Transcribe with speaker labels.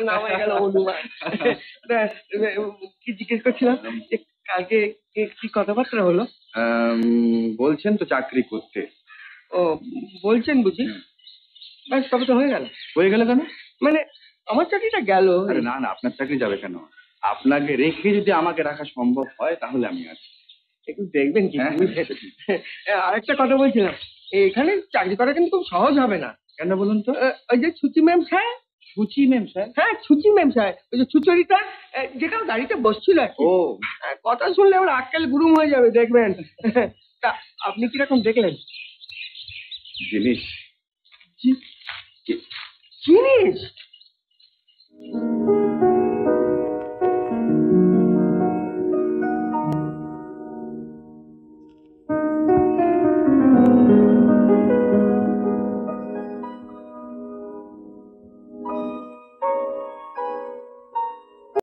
Speaker 1: নাম হয়ে গেল হনুমান। কি জিজ্ঞেস করছিলাম যে কালকে কি কথাবার্তা হলো?
Speaker 2: বলছেন তো চাকরি করতে।
Speaker 1: ও বলছেন বুঝি? ব্যাস তবে তো হয়ে গেল।
Speaker 2: হয়ে গেল কেন?
Speaker 1: মানে আমার চাকরিটা গেল।
Speaker 2: আরে না না, আপনার চাকরি যাবে কেন? আপনাকে রেখে যদি আমাকে রাখা সম্ভব হয় তাহলে আমি আছি।
Speaker 1: একটু দেখবেন কি? আরেকটা কথা বলছিলাম, এখানে চাকরি করা কিন্তু খুব সহজ হবে না।
Speaker 2: কেন বলুন তো?
Speaker 1: ওই যে ছুচি ম্যাম সাহেব।
Speaker 2: ছুচি ম্যাম সাহেব?
Speaker 1: হ্যাঁ ছুচি ম্যাম সাহেব, ওই যে সুচরিতা যেখানে গাড়িতে বসছিল।
Speaker 2: ও
Speaker 1: কথা শুনলে ওর আক্কেল গুরুম হয়ে যাবে দেখবেন। তা আপনি কিরকম দেখলেন?
Speaker 2: জিনিস
Speaker 1: জিনিস?